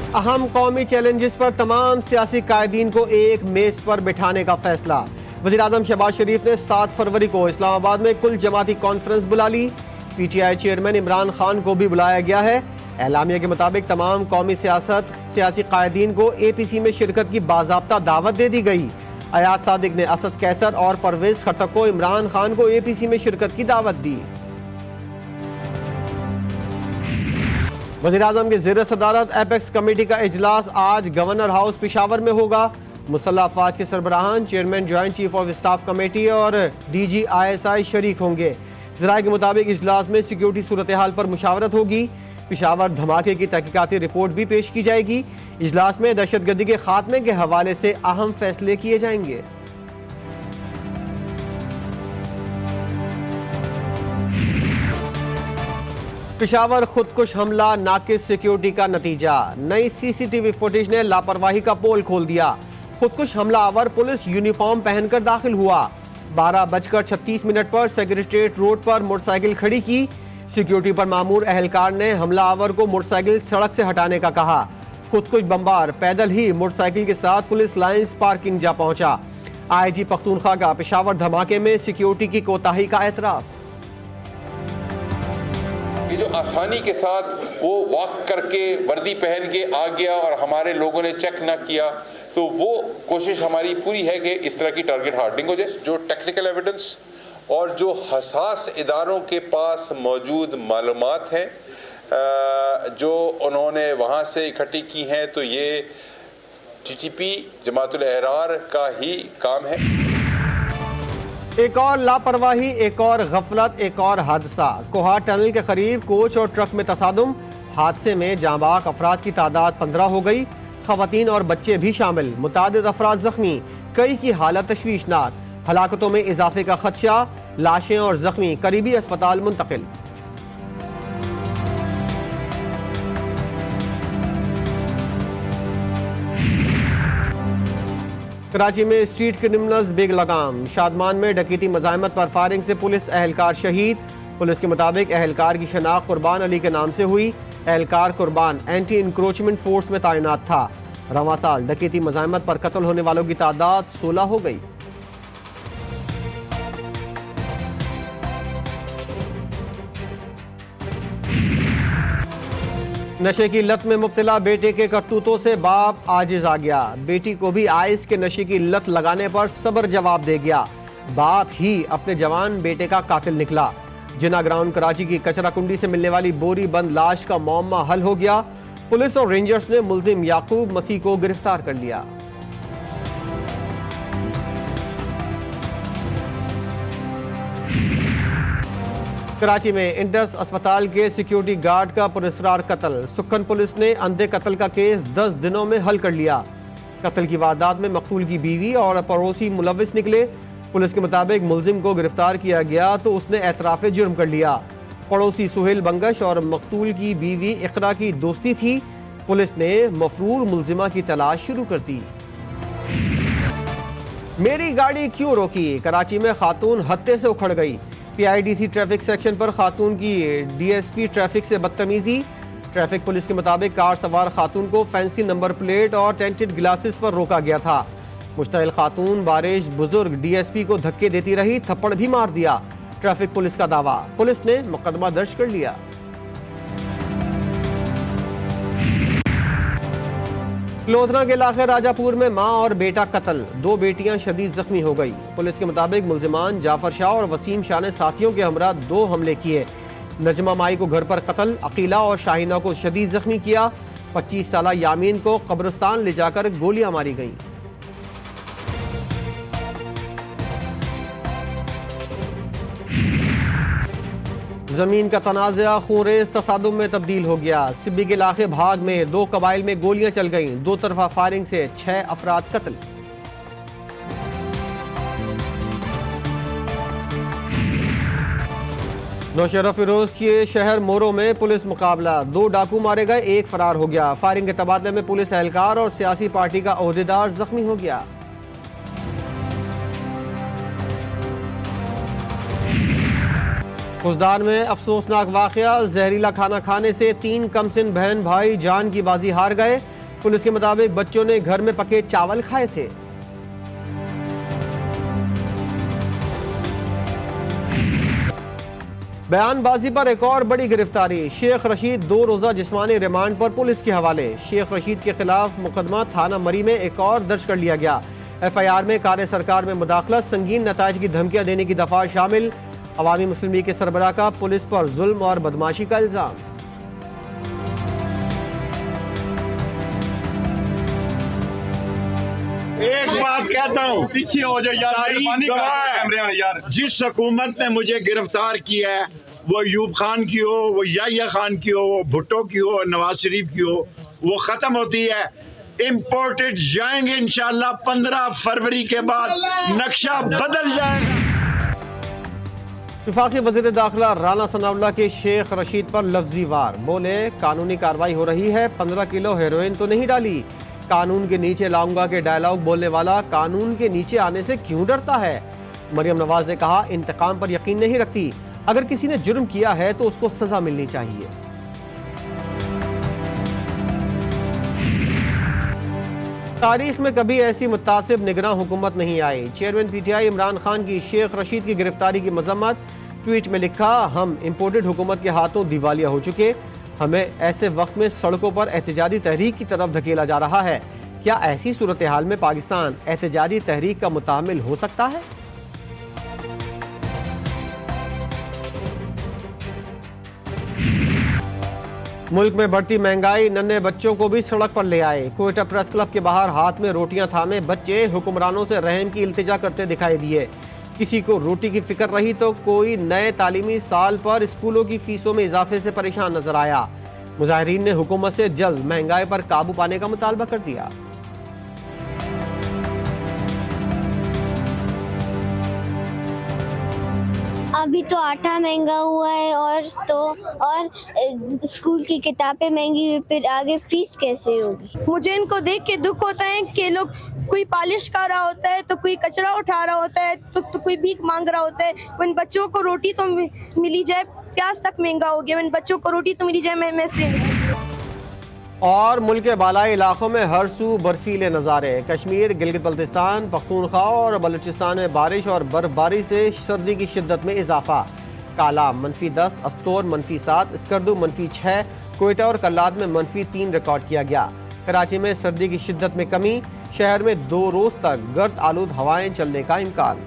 अहम कौमी चैलेंजेस पर तमाम सियासी कायदीन को एक मेज पर बिठाने का फैसला। वज़ीर-ए-आज़म शहबाज शरीफ ने 7 फरवरी को इस्लामाबाद में कुल जमाती कॉन्फ्रेंस बुला ली। PTI चेयरमैन इमरान खान को भी बुलाया गया है। एलामिया के मुताबिक तमाम कौमी सियासी कायदीन को APC में शिरकत की बाज़ाब्ता दावत दे दी गई। अयाज सादिक ने असद कैसर और परवेज खट्टक को इमरान खान को APC में शिरकत की दावत दी। वज़ीर-ए-आज़म की ज़ेर सदारत एपेक्स कमेटी का इजलास आज गवर्नर हाउस पेशावर में होगा। मुसल्लह अफवाज के सरबराहान, chairman joint chief of staff committee और DG ISI शरीक होंगे। ज़राए के मुताबिक इजलास में सिक्योरिटी सूरत हाल पर मुशावरत होगी। पेशावर धमाके की तहकीकाती रिपोर्ट भी पेश की जाएगी। इजलास में दहशतगर्दी के खात्मे के हवाले से अहम फैसले किए जाएंगे। पेशावर खुदकुश हमला नाकिस सिक्योरिटी का नतीजा। नई CCTV फुटेज ने लापरवाही का पोल खोल दिया। खुदकुश हमलावर पुलिस यूनिफॉर्म पहनकर दाखिल हुआ। 12:36 पर सेक्रेटेरिएट रोड पर मोटरसाइकिल खड़ी की। सिक्योरिटी पर मामूर अहलकार ने हमलावर को मोटरसाइकिल सड़क से हटाने का कहा। खुदकुश बम्बार पैदल ही मोटरसाइकिल के साथ पुलिस लाइंस पार्किंग जा पहुंचा। IG पख्तूनख्वा का पेशावर धमाके में सिक्योरिटी की कोताही का एतराफ। ये जो आसानी के साथ वो वॉक करके वर्दी पहन के आ गया और हमारे लोगों ने चेक ना किया, तो वो कोशिश हमारी पूरी है कि इस तरह की टारगेट हार्डनिंग हो जाए। जो टेक्निकल एविडेंस और जो हसास इदारों के पास मौजूद मालूमात हैं जो उन्होंने वहाँ से इकट्ठी की हैं, तो ये TTP जमातुल अहरार का ही काम है। एक और लापरवाही, एक और गफलत, एक और हादसा। कोहा टनल के करीब कोच और ट्रक में तसादुम। हादसे में जांबाक अफराद की तादाद 15 हो गई। खवातीन और बच्चे भी शामिल। मुतादिद अफराद जख्मी, कई की हालत तशवीशनाक। हलाकतों में इजाफे का खदशा। लाशें और जख्मी करीबी अस्पताल मुंतकिल। कराची में स्ट्रीट क्रिमिनल्स बेग लगाम। शादमान में डकैती मज़ाहमत पर फायरिंग से पुलिस एहलकार शहीद। पुलिस के मुताबिक एहलकार की शनाख्त कुर्बान अली के नाम से हुई। एहलकार कुर्बान एंटी इंक्रोचमेंट फोर्स में तैनात था। रवां साल डकैती मज़ाहमत पर कत्ल होने वालों की तादाद 16 हो गई। नशे की लत में मुब्तला बेटे के करतूतों से बाप आजिज आ गया। बेटी को भी आइस के नशे की लत लगाने पर सब्र जवाब दे गया। बाप ही अपने जवान बेटे का कातिल निकला। जिना ग्राउंड कराची की कचरा कुंडी से मिलने वाली बोरी बंद लाश का मौमा हल हो गया। पुलिस और रेंजर्स ने मुल्जिम याकूब मसीह को गिरफ्तार कर लिया। कराची में इंडस अस्पताल के सिक्योरिटी गार्ड का पुरस्कार कत्ल। सुखन पुलिस ने अंधे कत्ल का केस 10 दिनों में हल कर लिया। कत्ल की वारदात में मकतूल की बीवी और पड़ोसी मुलविस निकले। पुलिस के मुताबिक मुलजिम को गिरफ्तार किया गया तो उसने एतराफ़ जुर्म कर लिया। पड़ोसी सुहेल बंगश और मकतूल की बीवी इकरा की दोस्ती थी। पुलिस ने मफरूर मुलजिमा की तलाश शुरू कर दी। मेरी गाड़ी क्यों रोकी? कराची में खातून हत्थे से उखड़ गई। PIDC ट्रैफिक सेक्शन पर खातून की DSP ट्रैफिक से बदतमीजी। ट्रैफिक पुलिस के मुताबिक कार सवार खातून को फैंसी नंबर प्लेट और टेंटेड ग्लासेस पर रोका गया था। मुश्तइल खातून बारिश बुजुर्ग DSP को धक्के देती रही, थप्पड़ भी मार दिया। ट्रैफिक पुलिस का दावा। पुलिस ने मुकदमा दर्ज कर लिया। लोधना के इलाके राजापुर में मां और बेटा कत्ल। 2 बेटियां शदीद जख्मी हो गई। पुलिस के मुताबिक मुल्जिमान जाफर शाह और वसीम शाह ने साथियों के हमरा 2 हमले किए। नजमा माई को घर पर कत्ल, अकीला और शाहीना को शदीद जख्मी किया। 25 साला यामीन को कब्रिस्तान ले जाकर गोलियां मारी गईं। जमीन का तनाज़ा खूनरेज तसादुम में तब्दील हो गया। सिब्बी के इलाके भाग में 2 कबाइल में गोलियां चल गईं। 2 तरफा फायरिंग से 6 अफराद कत्ल। नौशहरा फिरोज के शहर मोरो में पुलिस मुकाबला। 2 डाकू मारे गए, 1 फरार हो गया। फायरिंग के तबादले में पुलिस एहलकार और सियासी पार्टी का ओहदेदार जख्मी हो गया। खुजदार में अफसोसनाक वाकया। जहरीला खाना खाने से 3 कमसिन बहन भाई जान की बाजी हार गए। पुलिस के मुताबिक बच्चों ने घर में पके चावल खाए थे। बयानबाजी पर एक और बड़ी गिरफ्तारी। शेख रशीद 2 रोजा जिस्मानी रिमांड पर पुलिस के हवाले। शेख रशीद के खिलाफ मुकदमा थाना मरी में एक और दर्ज कर लिया गया। FIR में कार्य सरकार में मुदाखलत, संगीन नताइज की धमकियां देने की दफा शामिल। अवामी मुस्लिम लीग के सरबराह का पुलिस पर जुल्म और बदमाशी का इल्जाम। एक बात कहता हूँ, पीछे हो जाओ यार, मेहरबानी कर यार। जिस हुकूमत ने मुझे गिरफ्तार किया है, वो यूब खान की हो, वो याहिया खान की हो, वो भुट्टो की हो, नवाज शरीफ की हो, वो खत्म होती है। इम्पोर्टेड जाएंगे इंशाल्लाह। 15 फरवरी के बाद नक्शा बदल जाएगा। वफाकी वज़ीर दाखिला राना सनाउल्लाह के शेख रशीद पर लफ्जी वार। बोले, कानूनी कार्रवाई हो रही है, 15 किलो हेरोइन तो नहीं डाली। कानून के नीचे लाऊंगा के डायलॉग बोलने वाला कानून के नीचे आने से क्यों डरता है। मरियम नवाज ने कहा, इंतकाम पर यकीन नहीं रखती, अगर किसी ने जुर्म किया है तो उसको सजा मिलनी चाहिए। तारीख में कभी ऐसी मुतासिब निगरान हुकूमत नहीं आई। चेयरमैन PTI इमरान खान की शेख रशीद की गिरफ्तारी की मजम्मत। ट्वीट में लिखा, हम इम्पोर्टेड हुकूमत के हाथों दिवालिया हो चुके, हमें ऐसे वक्त में सड़कों पर एहतजाजी तहरीक की तरफ धकेला जा रहा है। क्या ऐसी सूरत हाल में पाकिस्तान एहतजाजी तहरीक का मुतामिल हो सकता है? मुल्क में बढ़ती महंगाई नन्हे बच्चों को भी सड़क पर ले आए। क्वेटा प्रेस क्लब के बाहर हाथ में रोटियां थामे बच्चे हुक्मरानों से रहम की इल्तिजा करते दिखाई दिए। किसी को रोटी की फिक्र रही तो कोई नए तालीमी साल पर स्कूलों की फीसों में इजाफे से परेशान नजर आया। मुजाहिरीन ने हुकूमत से जल्द महंगाई पर काबू पाने का मुतालबा कर दिया। अभी तो आटा महंगा हुआ है और स्कूल की किताबें महंगी हुई, फिर आगे फीस कैसे होगी। मुझे इनको देख के दुख होता है कि लोग, कोई पॉलिश कर रहा होता है तो कोई कचरा उठा रहा होता है तो कोई भीख मांग रहा होता है। उन बच्चों को रोटी तो मिली जाए, प्याज तक महंगा हो गया, उन बच्चों को रोटी तो मिली जाए। मैं और मुल्क के बालाई इलाकों में हर सू बर्फीले नज़ारे। कश्मीर, गिलगित बल्तिस्तान, पख्तूनख्वा और बलूचिस्तान में बारिश और बर्फबारी से सर्दी की शिद्दत में इजाफा। काला -10, अस्तोर -7, स्कर्दू -6, क्वेटा और कल्लाद में -3 रिकॉर्ड किया गया। कराची में सर्दी की शिद्दत में कमी, शहर में 2 रोज तक गर्द आलूद हवाएं चलने का इम्कान।